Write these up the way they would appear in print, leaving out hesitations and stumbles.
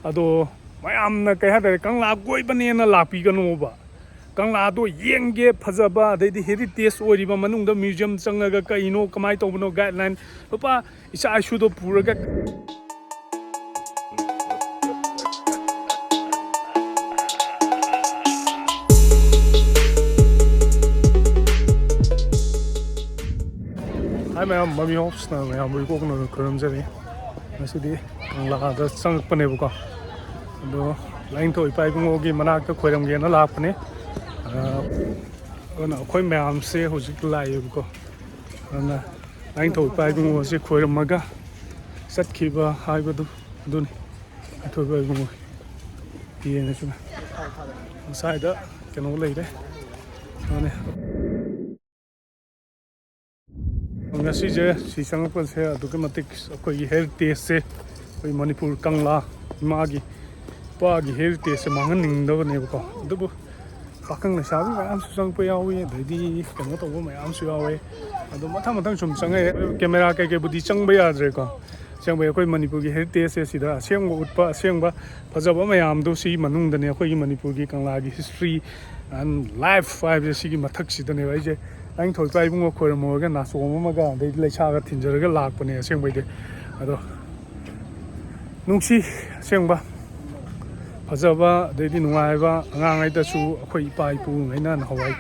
ꯑꯗꯣ ꯃꯌꯥꯝꯅ ꯀꯩ ꯍꯥꯏꯇꯥꯔꯦ ꯀꯪꯂꯥ ꯀꯣꯏꯕꯅꯦꯅ ꯂꯥꯛꯄꯤꯒꯅꯣꯕ ꯀꯪꯂꯥꯗꯣ ꯌꯦꯡꯒꯦ ꯐꯖꯕ ꯑꯗꯩꯗꯤ ꯍꯦꯔꯤꯇꯦꯖ ꯑꯣꯏꯔꯤꯕ ꯃꯅꯨꯡꯗ ꯃ꯭ꯌꯨꯖꯤꯌꯝ ꯆꯪꯉꯒ ꯀꯩꯅꯣ ꯀꯃꯥꯏꯅ ꯇꯧꯕꯅꯣ ꯒꯥꯏꯗꯂꯥꯏꯟ ꯂꯨꯄꯥ ꯏꯆꯥ ꯏꯁꯨꯗꯣ ꯄꯨꯔꯒ Hai ma'am, mami hops na ma'am, we go na karam jari. Nasidi Kangla Chang panebuka. Do line to ipai bungogi manak to koiram ge na lapne. Ona koi ma'am se hojik lai buko. Ona line to ipai bungo se koiram maga. Sat kiba hai badu dun. Ato ipai bungo. Ye na chuna. Side da kano lai de. Ona ngasi si sangapon se aduka matik akoi heritage se koi Manipur Kangla magi pagi heritage se mangan ningdo ne ko dubu pakang na sabi ma am susang pa yawi dai kano to ma am su yawi adu mathang sum changai camera kai budi changba yadre ko changba koi Manipur gi heritage se sida asengba utpa asengba phajaba mayam do si manung da ne koi Manipur gi Kangla gi history and life five se gi mathak si da ne wai je anh thổi bay bung khơi mồi cái nát xuống mà cái đây lấy xa cái thìn giờ cái lạc bên này xem bây giờ đó nung si xem ba bây giờ ba đây đi nung ai ba ngang ai ta su khơi bay pu ngay na Hawaii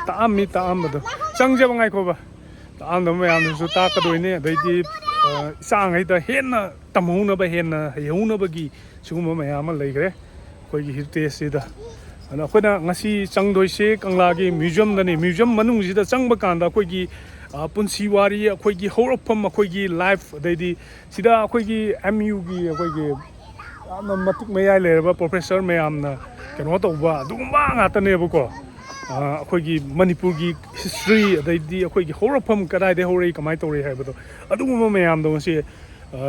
ta am mi ta am đó chẳng giờ ngay khô ba ta am đó mấy am su ta cái đôi này đây đi sang ai ta hen na tầm hung na ba hen na hiểu na ba gì su mà mấy am lấy cái khơi gì hết thế đó anh khơi na ngasi chang đôi xe Kangla gi museum đó này museum manung gì đó chang bạc anh đó khơi gi punsi wari khơi gi hậu pham khơi gi life đây đi sida khơi gi MU gi khơi gi anh matik mấy ai lấy ba professor mấy am na cái nó tàu ba đúng ba ngắt này bố ko khơi gi Manipur gi history đây đi khơi gi hậu pham cái này để hậu rây kamai tàu rây hay bố đúng mà mấy am đó ngasi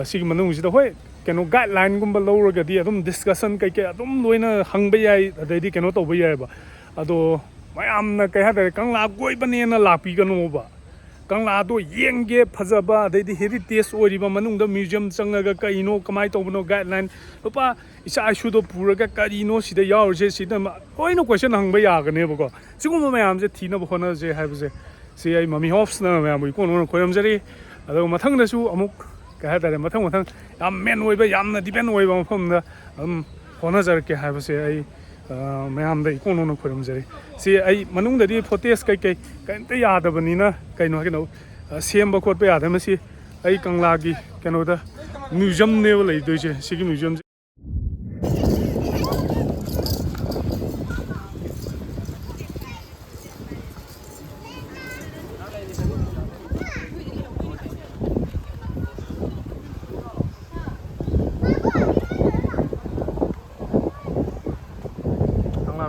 si manung gì đó khơi keno guideline gumba lower ga di adum discussion kai ke adum loina hangba yai adai keno to yai ba ado mayam na kai ha da Kangla koi bane na lapi gano ba Kangla do yenge phajaba adai heritage oriba manung da museum changaga kaino kamai to bano guideline lupa isa ishu do puraga karino sida yaur je sida koino question hangba ya ga ne ba ko sigum mayam je thina ba khona je ha ba je si ai mami hops na mayam ko no koyam jari ado mathang da su amuk cái hai tại mathang yam men oi ba yam na depend oi ba mafam da hona jar ke hai ba se ai mayam da ikono no khoram jari si ai manung da di photos kai ta ya da bani na kai no no sem ba khot ba ya da ma si ai Kangla gi kano da museum ne lai doi je si gi museum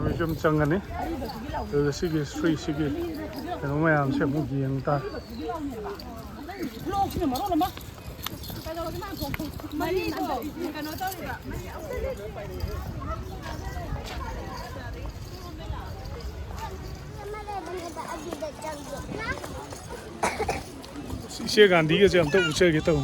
museum changani the sigi street sigi kano mayam se mu giang ta se Gandhi ke jam to uche ke to